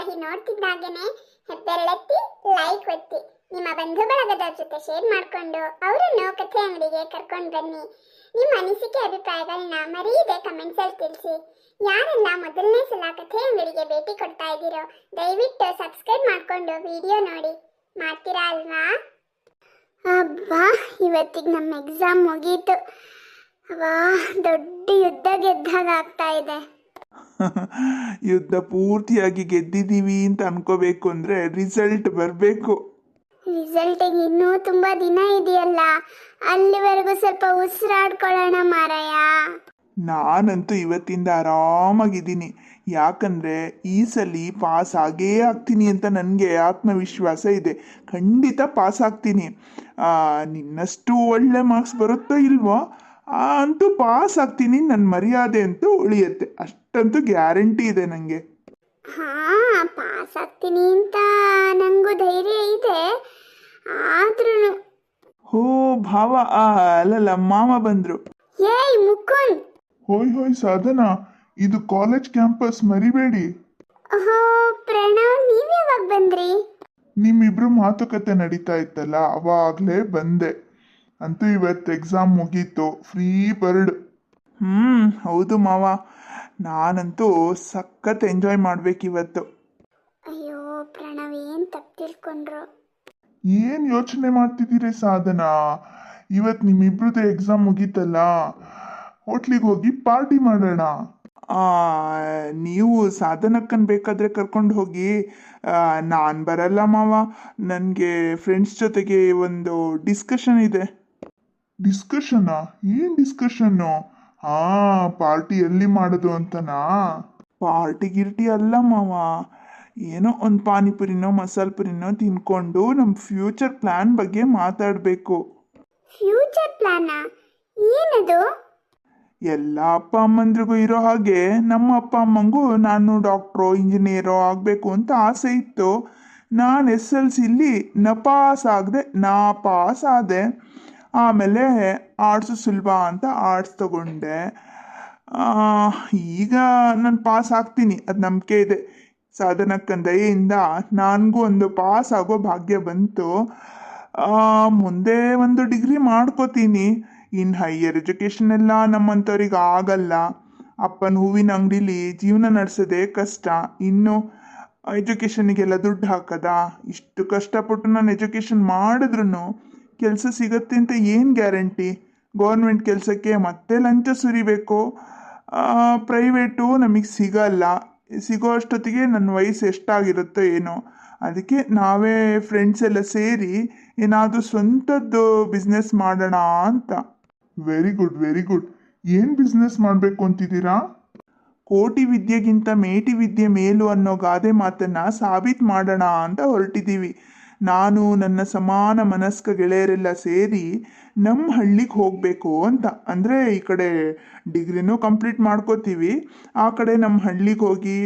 Varahi ನೋಡ್ತಿದ್ದಾಗೇನೆ ಬೆರಳೆತ್ತಿ like ಒತ್ತಿ ನಿಮ್ಮ ಬಂಧು ಬಳಗದ ಜೊತೆ ಶೇರ್ ಮಾಡಿಕೊಂಡು ಅವರನ್ನು ಕಥೆ ಅಂಗಡಿಗೆ ಕರ್ಕೊಂಡು ಬನ್ನಿ. ನಿಮ್ಮ ಅನಿಸಿಕೆ ಅಭಿಪ್ರಾಯಗಳನ್ನ ಮರೆಯದೆ ಕಮೆಂಟ್ಸ್ ಅಲ್ಲಿ ತಿಳಿಸಿ. ಯಾರೆಲ್ಲ ಮೊದಲನೇ ಸಲ ಕಥೆ ಅಂಗಡಿಗೆ ಭೇಟಿ ಕೊಡ್ತಾ ಇದ್ದೀರೋ ದಯವಿಟ್ಟು ಸಬ್ಸ್ಕ್ರೈಬ್ ಮಾಡಿಕೊಂಡು ವಿಡಿಯೋ ನೋಡಿ. ಮಾಡ್ತೀರಾ ಅಲ್ವಾ? ಅಬ್ಬಾ, ಇವತ್ತಿಗೆ ನಮ್ಮ ಎಕ್ಸಾಮ್ ಮುಗೀತು. ವಾ, ದೊಡ್ಡ ಯುದ್ಧ ಗೆದ್ದಾಗ ಆಗ್ತಾ ಇದೆ. ಯುದ್ಧ ಪೂರ್ತಿಯಾಗಿ ಗೆದ್ದಿದ್ದೀವಿ ಅಂತ ಅನ್ಕೋಬೇಕು ಅಂದ್ರೆ ರಿಸಲ್ಟ್ ಬರಬೇಕು. ರಿಸಲ್ಟಿಗೆ ಇನ್ನೂ ತುಂಬಾ ದಿನ ಇದೆಯಲ್ಲ, ಅಲ್ಲಿವರೆಗೂ ಸ್ವಲ್ಪ ಉಸಿರಾಡ್ಕೊಳ್ಳೋಣ ಮಾರಾಯ. ನಾನಂತೂ ಇವತ್ತಿಂದ ಆರಾಮಾಗಿದ್ದೀನಿ. ಯಾಕಂದ್ರೆ ಈ ಸಲ ಪಾಸ್ ಆಗೇ ಆಗ್ತೀನಿ ಅಂತ ನನಗೆ ಆತ್ಮವಿಶ್ವಾಸ ಇದೆ. ಖಂಡಿತ ಪಾಸ್ ಆಗ್ತೀನಿ. ನಿನ್ನಷ್ಟು ಒಳ್ಳೆ ಮಾರ್ಕ್ಸ್ ಬರುತ್ತೋ ಇಲ್ವೋ, ಅಂತೂ ಪಾಸ್ ಆಗ್ತೀನಿ. ನನ್ನ ಮರ್ಯಾದೆ ಅಂತೂ ಉಳಿಯುತ್ತೆ, ಅಷ್ಟಂತೂ ಗ್ಯಾರಂಟಿ ಇದೆ ನನಗೆ. ಹಾ, ಪಾಸ್ ಆಗ್ತೀನಿ ಅಂತ ನಂಗೂ ಧೈರ್ಯ ಇದೆ. ಆದ್ರೂ ಹೋ ಭಾವ, ಅಲ್ಲಲ್ಲ ಮಾಮ ಬಂದ್ರು. ಏಯ್ ಮುಕುಂದ್. ಹೋಯ್ ಸಾಧನಾ, ಇದು ಕಾಲೇಜ್ ಕ್ಯಾಂಪಸ್, ಮರಿಬೇಡಿ. ಓಹೋ ಪ್ರಣವ್, ನೀವ್ ಯಾವಾಗ ಬಂದ್ರಿ? ನಿಮ್ಮಿಬ್ರು ಮಾತುಕತೆ ನಡೀತಾ ಇತ್ತಲ್ಲ, ಅವಾಗ್ಲೇ ಬಂದೆ. ಅಂತೂ ಇವತ್ತು ಎಕ್ಸಾಮ್ ಮುಗೀತು, ಫ್ರೀ ಬರ್ಡ್. ಹೌದು ಮಾವ, ನಾನಂತೂ ಸಖತ್ ಎಂಜಾಯ್ ಮಾಡ್ಬೇಕಿವತ್ತು. ಅಯ್ಯೋ ಪ್ರಣವ್, ಏನ್ ತಪ್ಪು ತಿಳ್ಕೊಂಡ್ರು? ಏನ್ ಯೋಚನೆ ಮಾಡ್ತಿದ್ದೀರಿ ಸಾಧನಾ? ಇವತ್ತು ನಿಮ್ಮಿಬ್ರದ್ದು ಎಕ್ಸಾಮ್ ಮುಗೀತಲ್ಲ, ಹೋಟ್ಲಿಗೆ ಹೋಗಿ ಪಾರ್ಟಿ ಮಾಡೋಣ. ನೀವು ಸಾಧನಕ್ಕನ್ ಬೇಕಾದ್ರೆ ಕರ್ಕೊಂಡು ಹೋಗಿ. ನಾನು ಬರಲ್ಲ ಮಾವ, ನನಗೆ ಫ್ರೆಂಡ್ಸ್ ಜೊತೆಗೆ ಒಂದು ಡಿಸ್ಕಷನ್ ಇದೆ. ಡಿಸ್ಕಷನಾ? ಏನು ಡಿಸ್ಕಷನ್ನು? ಪಾರ್ಟಿ ಎಲ್ಲಿ ಮಾಡೋದು ಅಂತನಾ? ಪಾರ್ಟಿ ಗಿರ್ಟಿ ಅಲ್ಲ ಮಾವ, ಏನೋ ಒಂದು ಪಾನಿಪುರಿನೋ ಮಸಾಲೆ ಪುರಿನೋ ತಿನ್ಕೊಂಡು ನಮ್ಮ ಫ್ಯೂಚರ್ ಪ್ಲಾನ್ ಬಗ್ಗೆ ಮಾತಾಡಬೇಕು. ಫ್ಯೂಚರ್ ಪ್ಲಾನ್ ಏನದು? ಎಲ್ಲ ಅಪ್ಪ ಅಮ್ಮಂದ್ರಿಗೂ ಇರೋ ಹಾಗೆ ನಮ್ಮ ಅಪ್ಪ ಅಮ್ಮಂಗೂ ನಾನು ಡಾಕ್ಟ್ರೋ ಇಂಜಿನಿಯರೋ ಆಗಬೇಕು ಅಂತ ಆಸೆ ಇತ್ತು. ನಾನು SLCಲಿ ನಾಪಾಸ್ ಆದೆ. ಆಮೇಲೆ ಆರ್ಟ್ಸು ಸುಲಭ ಅಂತ ಆರ್ಟ್ಸ್ ತಗೊಂಡೆ. ಈಗ ನಾನು ಪಾಸ್ ಆಗ್ತೀನಿ, ಅದು ನಂಬಿಕೆ ಇದೆ. ಸಾಧನಕ್ಕನ ದಯೆಯಿಂದ ನನಗೂ ಒಂದು ಪಾಸ್ ಆಗೋ ಭಾಗ್ಯ ಬಂತು. ಮುಂದೆ ಒಂದು ಡಿಗ್ರಿ ಮಾಡ್ಕೋತೀನಿ. ಇನ್ನು ಹೈಯರ್ ಎಜುಕೇಷನ್ ಎಲ್ಲ ನಮ್ಮಂಥವ್ರಿಗೆ ಆಗಲ್ಲ. ಅಪ್ಪನ ಹೂವಿನ ಅಂಗಡಿಲಿ ಜೀವನ ನಡೆಸೋದೇ ಕಷ್ಟ. ಇನ್ನು ಎಜುಕೇಷನಿಗೆಲ್ಲ ದುಡ್ಡು ಹಾಕದ? ಇಷ್ಟು ಕಷ್ಟಪಟ್ಟು ನಾನು ಎಜುಕೇಷನ್ ಮಾಡಿದ್ರೂ ಕೆಲಸ ಸಿಗತ್ತೆ ಅಂತ ಏನು ಗ್ಯಾರಂಟಿ? ಗೌರ್ಮೆಂಟ್ ಕೆಲಸಕ್ಕೆ ಮತ್ತೆ ಲಂಚ ಸುರಿಬೇಕು. ಪ್ರೈವೇಟು ನಮಗೆ ಸಿಗಲ್ಲ. ಸಿಗೋ ಅಷ್ಟೊತ್ತಿಗೆ ನನ್ನ ವಯಸ್ಸು ಎಷ್ಟಾಗಿರುತ್ತೋ ಏನೋ. ಅದಕ್ಕೆ ನಾವೇ ಫ್ರೆಂಡ್ಸ್ ಎಲ್ಲ ಸೇರಿ ಏನಾದರೂ ಸ್ವಂತದ್ದು ಬಿಸ್ನೆಸ್ ಮಾಡೋಣ ಅಂತ. Very good, very good. ಏನು ಬಿಸ್ನೆಸ್ ಮಾಡಬೇಕು ಅಂತಿದ್ದೀರಾ? ಕೋಟಿ ವಿದ್ಯೆಗಿಂತ ಮೇಟಿ ವಿದ್ಯೆ ಮೇಲು ಅನ್ನೋ ಗಾದೆ ಮಾತನ್ನು ಸಾಬೀತು ಮಾಡೋಣ ಅಂತ ಹೊರಟಿದ್ದೀವಿ. ನಾನು ನನ್ನ ಸಮಾನ ಮನಸ್ಕ ಗೆಳೆಯರೆಲ್ಲ ಸೇರಿ ನಮ್ಮ ಹಳ್ಳಿಗೆ ಹೋಗಬೇಕು ಅಂತ. ಅಂದರೆ ಈ ಕಡೆ ಡಿಗ್ರಿನೂ ಕಂಪ್ಲೀಟ್ ಮಾಡ್ಕೋತೀವಿ, ಆ ಕಡೆ ನಮ್ಮ ಹಳ್ಳಿಗೆ ಹೋಗಿ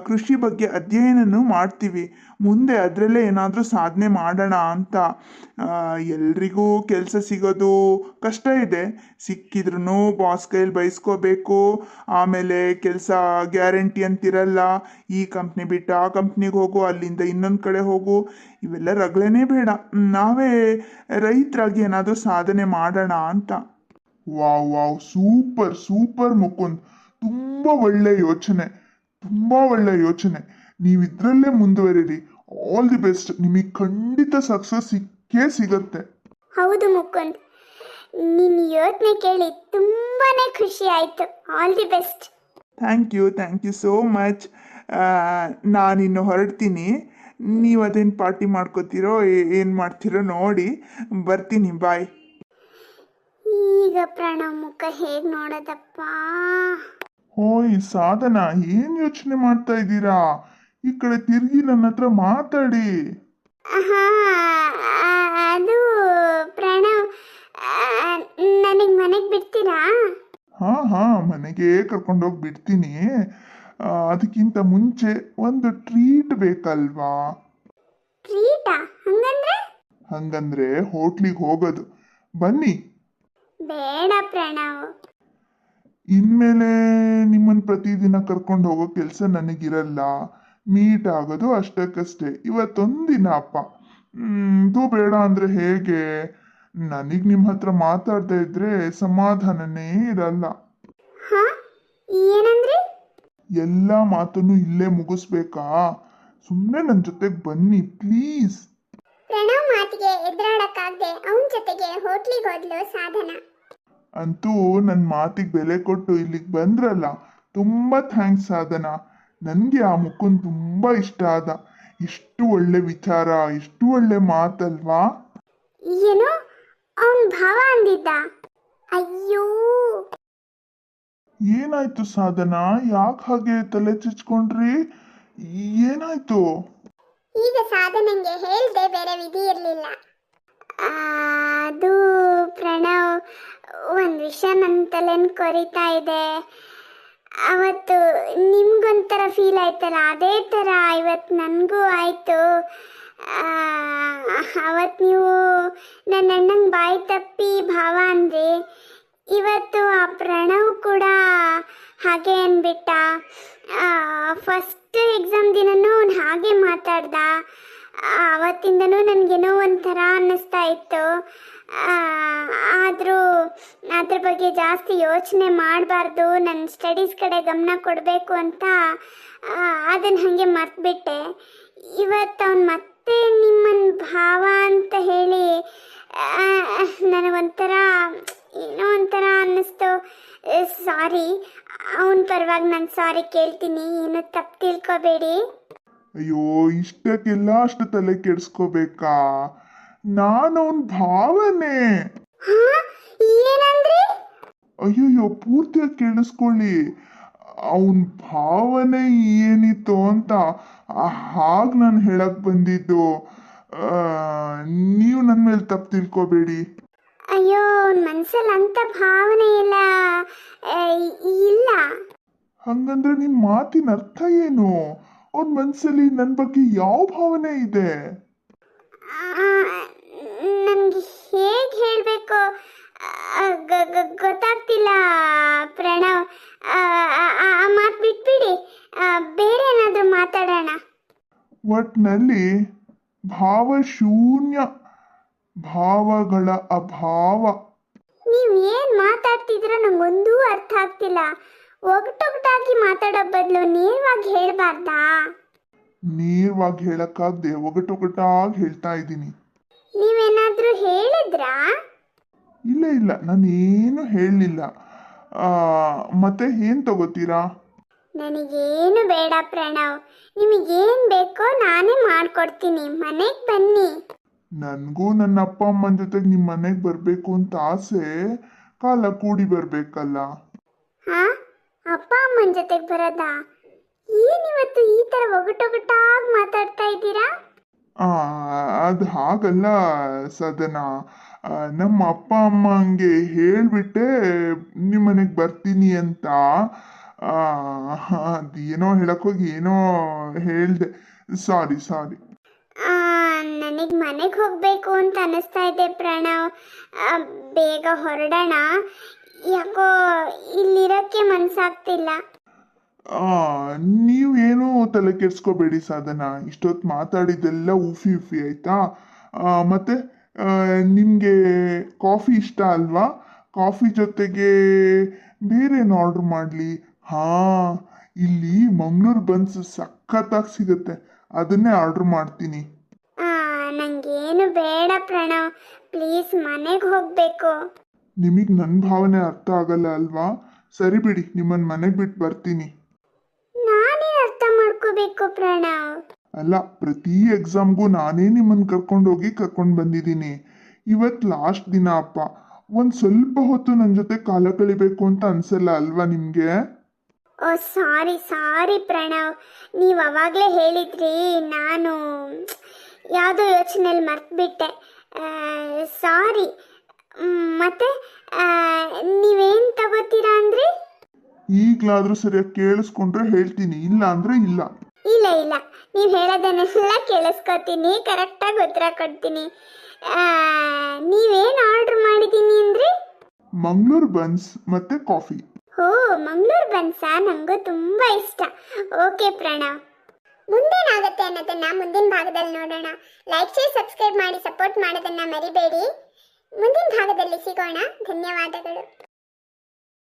ಕೃಷಿ ಬಗ್ಗೆ ಅಧ್ಯಯನನೂ ಮಾಡ್ತೀವಿ. ಮುಂದೆ ಅದರಲ್ಲೇ ಏನಾದರೂ ಸಾಧನೆ ಮಾಡೋಣ ಅಂತ. ಎಲ್ರಿಗೂ ಕೆಲಸ ಸಿಗೋದು ಕಷ್ಟ ಇದೆ. ಸಿಕ್ಕಿದ್ರೂ ಬಾಸ್ ಕೈಲಿ ಬಯಸ್ಕೋಬೇಕು. ಆಮೇಲೆ ಕೆಲಸ ಗ್ಯಾರಂಟಿ ಅಂತಿರಲ್ಲ. ಈ ಕಂಪ್ನಿ ಬಿಟ್ಟು ಆ ಕಂಪ್ನಿಗೆ ಹೋಗು, ಅಲ್ಲಿಂದ ಇನ್ನೊಂದು ಕಡೆ ಹೋಗು, ಇವೆಲ್ಲ ರಗಳೆನೇ ಬೇಡ. ನಾವೇ ರೈತರಾಗಿ ಏನಾದರೂ ಸಾಧನೆ ಮಾಡೋಣ ಅಂತ. Wow, super Mukund. ತುಂಬ ಒಳ್ಳೆ ಯೋಚನೆ. ನೀವು ಇದರಲ್ಲೇ ಮುಂದುವರಿರಿ. All the best. ನಿಮಗೆ ಖಂಡಿತ ಸಕ್ಸಸ್ ಸಿಗತ್ತೆ. ಹೌದು ಮುಕುಂದ್, ನಿನ್ನ ಯೋಚನೆ ಕೇಳಿ ತುಂಬಾನೇ ಖುಷಿ ಆಯ್ತು. All the best. Thank you so much. ನಾನಿನ್ನು ಹೊರಡ್ತೀನಿ. ನೀವು ಅದೇನು ಪಾರ್ಟಿ ಮಾಡ್ಕೋತೀರೋ ಏನು ಮಾಡ್ತೀರೋ ನೋಡಿ. ಬರ್ತೀನಿ, ಬಾಯ್. ಈಗ ಪ್ರಣವ್ ಮುಖ ಹೇಗೆ ನೋಡೋದಪ್ಪ? ಹೋಯ್ ಸಾಧನಾ, ಏನು ಯೋಚನೆ ಮಾಡ್ತಾ ಇದ್ದೀರಾ? ಈ ಕಡೆ ತಿರುಗಿ ನನ್ನ ಹತ್ರ ಮಾತಾಡಿ. ಅದು ಪ್ರಣವ್, ನನಗೆ ಮನೆಗೆ ಬಿಡ್ತೀರಾ? ಮನೆಗೆ ಕರ್ಕೊಂಡೋಗಿ ಬಿಡ್ತೀನಿ. ಅದಕ್ಕಿಂತ ಮುಂಚೆ ಒಂದು ಟ್ರೀಟ್ ಬೇಕಲ್ವಾ? ಟ್ರೀಟಾ? ಹಂಗಂದ್ರೆ ಹೋಟ್ಲಿಗೆ ಹೋಗೋದು. ಬನ್ನಿ. ಬೇಡ ಪ್ರಣವ್. ಇನ್ಮೇಲೆ ನಿಮ್ಮನ್ನು ಪ್ರತಿದಿನ ಕರ್ಕೊಂಡು ಹೋಗೋ ಕೆಲಸ ನನಗಿರಲ್ಲ. ಮೀಟ್ ಆಗೋದು ಅಷ್ಟಕ್ಕಷ್ಟೇ. ಇವತ್ತೊಂದಿನ ಅಪ್ಪ. ಇದು ಬೇಡ ಅಂದರೆ ಹೇಗೆ? ನನಗೆ ನಿಮ್ಮ ಹತ್ರ ಮಾತಾಡ್ತಾ ಇದ್ರೆ ಸಮಾಧಾನನೇ ಇರಲ್ಲ. ಹಾ, ಏನಂದ್ರಿ? ಎಲ್ಲ ಮಾತನ್ನು ಇಲ್ಲೇ ಮುಗಿಸ್ಬೇಕಾ? ಸುಮ್ಮನೆ ನನ್ನ ಜೊತೆಗೆ ಬನ್ನಿ ಪ್ಲೀಸ್. ಪ್ರಣವ್ ಮಾತಿಗೆ ಎದುರಾಡಕ್ಕಾಗದೆ ಅವನ ಜೊತೆಗೆ ಹೋಟ್ಲಿಗೆ ಹೋದ್ಲು ಸಾಧನಾ. ಅಂತೂ ನನ್ನ ಮಾತಿಗೆ ಬೆಲೆ ಕೊಟ್ಟು ಇಲ್ಲಿಗೆ ಬಂದ್ರಲ್ಲ, ತುಂಬ ಥ್ಯಾಂಕ್ಸ್ ಸಾಧನಾ. ನನಗೆ ಆ ಮುಖನ್ ತುಂಬ ಇಷ್ಟ ಆದ. ಎಷ್ಟು ಒಳ್ಳೆ ವಿಚಾರ, ಎಷ್ಟು ಒಳ್ಳೆ ಮಾತಲ್ವಾ? ಏನೋ ಅವನ್ ಭಾವ ಅಂದಿದ್ದ. ಅಯ್ಯೋ, ಏನಾಯ್ತು ಸಾಧನಾ? ಯಾಕೆ ಹಾಗೆ ತಲೆ ಚುಚ್ಕೊಂಡ್ರಿ? ಏನಾಯ್ತು? ಈಗ ಸಾಧನಂಗೆ ಹೇಳ್ದೆ ಬೇರೆ ವಿಧಿ ಇರಲಿಲ್ಲ. ಅದು ಪ್ರಣವ್, ಒಂದು ವಿಷಯ ನನ್ನ ತಲೆನ ಕೊರಿತಾ ಇದೆ. ಅವತ್ತು ನಿಮ್ಗೊಂಥರ ಫೀಲ್ ಆಯ್ತಲ್ಲ, ಅದೇ ಥರ ಇವತ್ತು ನನಗೂ ಆಯಿತು. ಅವತ್ತು ನೀವು ನನ್ನ ಅಣ್ಣಂಗೆ ಬಾಯಿ ತಪ್ಪಿ ಭಾವ ಅಂದ್ರಿ. ಇವತ್ತು ಆ ಪ್ರಣವ್ ಕೂಡ ಹಾಗೆ ಅಂದ್ಬಿಟ್ಟ. ಫಸ್ಟ್ ಎಕ್ಸಾಮ್ ದಿನನೂ ಅವ್ನು ಹಾಗೆ ಮಾತಾಡ್ದ. ಆವತ್ತಿಂದನೂ ನನಗೇನೋ ಒಂಥರ ಅನ್ನಿಸ್ತಾ ಇತ್ತು. ಆದರೂ ಅದ್ರ ಬಗ್ಗೆ ಜಾಸ್ತಿ ಯೋಚನೆ ಮಾಡಬಾರ್ದು, ನನ್ನ ಸ್ಟಡೀಸ್ ಕಡೆ ಗಮನ ಕೊಡಬೇಕು ಅಂತ ಅದನ್ನು ಹಾಗೆ ಮರ್ತ್ಬಿಟ್ಟೆ. ಇವತ್ತು ಅವ್ನು ಮತ್ತೆ ನಿಮ್ಮನ್ನು ಭಾವ ಅಂತ ಹೇಳಿ ನನಗೊಂಥರ ಏನೋ ಒಂಥರ ಅನ್ನಿಸ್ತು. ಸಾರಿ, ಅವನ ಪರವಾಗಿ ನಾನು ಸಾರಿ ಕೇಳ್ತೀನಿ, ಏನು ತಪ್ಪು ತಿಳ್ಕೊಬೇಡಿ. ಅಯ್ಯೋ, ಇಷ್ಟಕ್ಕೆಲ್ಲ ಅಷ್ಟು ತಲೆ ಕೆಡಿಸ್ಕೋಬೇಕಾ? ನಾನು ಅವನ ಭಾವನೆ. ಏನಂದ್ರಿ? ಅಯ್ಯೋಯ್ಯೋ, ಪೂರ್ತಿಯಾಗಿ ಕೇಳಿಸ್ಕೊಳ್ಳಿ. ಅವನ ಭಾವನೆ ಏನಿತ್ತು ಅಂತ ಹಾಗೆ ನಾನು ಹೇಳಕ್ ಬಂದಿದ್ದು. ನೀವು ನನ್ನ ಮೇಲೆ ತಪ್ಪು ತಿಳ್ಕೊಬೇಡಿ. ಅಯ್ಯೋ, ಅವನ ಮನಸ್ಸಲ್ಲಿ ಅಂತ ಭಾವನೆ ಇಲ್ಲ. ಇಲ್ಲ. ಹಂಗಂದ್ರೆ ನಿಮ್ಮ ಮಾತಿನ ಅರ್ಥ ಏನು? ಅವನ ಮನಸ್ಸಲ್ಲಿ ನನ್ನ ಬಗ್ಗೆ ಯಾವ ಭಾವನೆ ಇದೆ? ನನಗೆ ಹೇಗೆ ಹೇಳಬೇಕು ಗೊತ್ತಾಗ್ತಿಲ್ಲ ಪ್ರಣವ್. ಆ ಮಾತು ಬಿಟ್ಬಿಡಿ, ಬೇರೆ ಏನಾದರೂ ಮಾತಾಡೋಣ. ಒಟ್ನಲ್ಲಿ ಭಾವಶೂನ್ಯ, ಭಾವಗಳ ಅಭಾವ. ನೀವು ಏನು ಮಾತಾಡ್ತಿದ್ದೀರೋ ನಂಗೊಂದೂ ಅರ್ಥ ಆಗ್ತಿಲ್ಲ. ಒಗಟೊಗಟಾಗಿ ಮಾತಾಡೋ ಬದಲು ನೇರವಾಗಿ ಹೇಳಬಾರ್ದಾ? ನೇರವಾಗಿ ಹೇಳಕ್ಕಾಗದೆ ಒಗಟೊಗಟಾಗಿ ಹೇಳ್ತಾ ಇದ್ದೀನಿ. ನೀವೇನಾದರೂ ಹೇಳಿದ್ರಾ? ಇಲ್ಲ ಇಲ್ಲ, ನಾನೇನು ಹೇಳಲಿಲ್ಲ. ಮತ್ತೆ ಏನು ತಗೋತೀರಾ? ನನಗೇನು ಬೇಡ ಪ್ರಣವ್, ನಿಮಗೇನು ಬೇಕೋ ನಾನೇ ಮಾಡಿಕೊಡ್ತೀನಿ. ಮನೆಗೆ ಬನ್ನಿ. ನನಗೂ ನನ್ನ ಅಪ್ಪ ಅಮ್ಮನ ಜೊತೆಗೆ ನಿಮ್ಮ ಮನೆಗೆ ಬರಬೇಕು ಅಂತ ಆಸೆ. ಕಾಲ ಕೂಡಿ ಬರಬೇಕಲ್ಲ. ಹಾ, ಅಪ್ಪ ಅಮ್ಮನ ಜೊತೆಗೆ ಬರೋದಾ? ಏನಿವತ್ತು ಈ ಥರ ಒಗಟೊಗಟಾಗಿ ಮಾತಾಡ್ತಾ ಇದ್ದೀರಾ? ಅದು ಹಾಗಲ್ಲ ಸದನ. ನಮ್ಮ ಅಪ್ಪ ಅಮ್ಮ ಹಂಗೆ ಹೇಳಿಬಿಟ್ಟೆ ನಿಮ್ಮ ಮನೆಗೆ ಬರ್ತೀನಿ ಅಂತ. ಅದೇನೋ ಹೇಳಕ್ಕೋಗಿ ಏನೋ ಹೇಳಿದೆ. ಸಾರಿ ಸಾರಿ. ನನಗೆ ಮನೆಗೆ ಹೋಗಬೇಕು ಅಂತ ಅನ್ನಿಸ್ತಾ ಇದೆ ಪ್ರಣವ್. ಬೇಗ ಹೊರಡೋಣ. ಯಾಕೋ ಇಲ್ಲಿರೋಕ್ಕೆ ಮನಸ್ಸಾಗ್ತಿಲ್ಲ. ನೀವೇನು ತಲೆ ಕೆಡ್ಸ್ಕೋಬೇಡಿ ಸಾಧನ. ಇಷ್ಟೊತ್ತು ಮಾತಾಡಿದ್ದೆಲ್ಲ ಉಫಿ ಉಫಿ ಆಯ್ತಾ? ಮತ್ತೆ ನಿಮಗೆ ಕಾಫಿ ಇಷ್ಟ ಅಲ್ವಾ? ಕಾಫಿ ಜೊತೆಗೆ ಬೇರೇನು ಆರ್ಡ್ರ್ ಮಾಡಲಿ? ಹಾಂ, ಇಲ್ಲಿ ಮಂಗಳೂರು ಬನ್ಸ್ ಸಖತ್ತಾಗಿ ಸಿಗುತ್ತೆ, ಅದನ್ನೇ ಆರ್ಡ್ರ್ ಮಾಡ್ತೀನಿ. ನನಗೇನು ಬೇಡ ಪ್ರಣವ್, ಪ್ಲೀಸ್ ಮನೆಗೆ ಹೋಗಬೇಕು. ನಿಮಗೆ ನನ್ನ ಭಾವನೆ ಅರ್ಥ ಆಗಲ್ಲ ಅಲ್ವಾ? ಸರಿ ಬಿಡಿ, ನಿಮ್ಮನ್ನು ಮನೆಗೆ ಬಿಟ್ಟು ಬರ್ತೀನಿ. ನಾನೇ ಅರ್ಥ ಮಾಡ್ಕೋಬೇಕು ಪ್ರಣವ್. ಅಲ್ಲ, ಪ್ರತಿ ಎಕ್ಸಾಮ್ಗೂ ನಾನೇ ನಿಮ್ಮನ್ನು ಕರ್ಕೊಂಡೋಗಿ ಕರ್ಕೊಂಡು ಬಂದಿದ್ದೀನಿ. ಇವತ್ತು ಲಾಸ್ಟ್ ದಿನ ಅಪ್ಪ. ಒಂದು ಸ್ವಲ್ಪ ಹೊತ್ತು ನನ್ನ ಜೊತೆ ಕಾಲ ಕಳಿಬೇಕು ಅಂತ ಅನ್ಸಲ್ಲ ಅಲ್ವಾ ನಿಮಗೆ? ಓ ಸಾರಿ ಸಾರಿ ಪ್ರಣವ್, ನೀವು ಅವಾಗಲೇ ಹೇಳಿದ್ರಿ, ನಾನು ಯಾವುದೋ ಯೋಚನೆಯಲ್ಲಿ ಮರ್ತುಬಿಟ್ಟೆ. ಸಾರಿ. ಮತ್ತೆ ನೀವೇನು ತಗೋತೀರಾ ಅಂದ್ರಿ? ಈಗಲಾದರೂ ಸರಿಯಾಗಿ ಕೇಳಿಸ್ಕೊಂಡ್ರೆ ಹೇಳ್ತೀನಿ, ಇಲ್ಲ ಅಂದರೆ ಇಲ್ಲ. ಇಲ್ಲ ಇಲ್ಲ, ನೀವು ಹೇಳೋದನ್ನೆಲ್ಲ ಕೇಳಿಸ್ಕೊತೀನಿ, ಕರೆಕ್ಟಾಗಿ ಉತ್ತರ ಕೊಡ್ತೀನಿ. ನೀವೇನು ಆರ್ಡ್ರ್ ಮಾಡಿದ್ದೀನಿ ಅಂದ್ರಿ? ಮಂಗಳೂರು ಬನ್ಸ್ ಮತ್ತೆ ಕಾಫಿ. ಓ, ಮಂಗಳೂರು ಬನ್ಸಾ? ನನಗೂ ತುಂಬ ಇಷ್ಟ. ಓಕೆ ಪ್ರಣವ್. ಮುಂದೇನಾಗುತ್ತೆ ಅನ್ನೋದನ್ನ ಮುಂದಿನ ಭಾಗದಲ್ಲಿ ನೋಡೋಣ. ಲೈಕ್ ಶೇರ್ ಸಬ್ಸ್ಕ್ರೈಬ್ ಮಾಡಿ ಸಪೋರ್ಟ್ ಮಾಡೋದನ್ನ ಮರಿಬೇಡಿ. ಮುಂದಿನ ಭಾಗದಲ್ಲಿ ಸಿಗೋಣ. ಧನ್ಯವಾದಗಳು.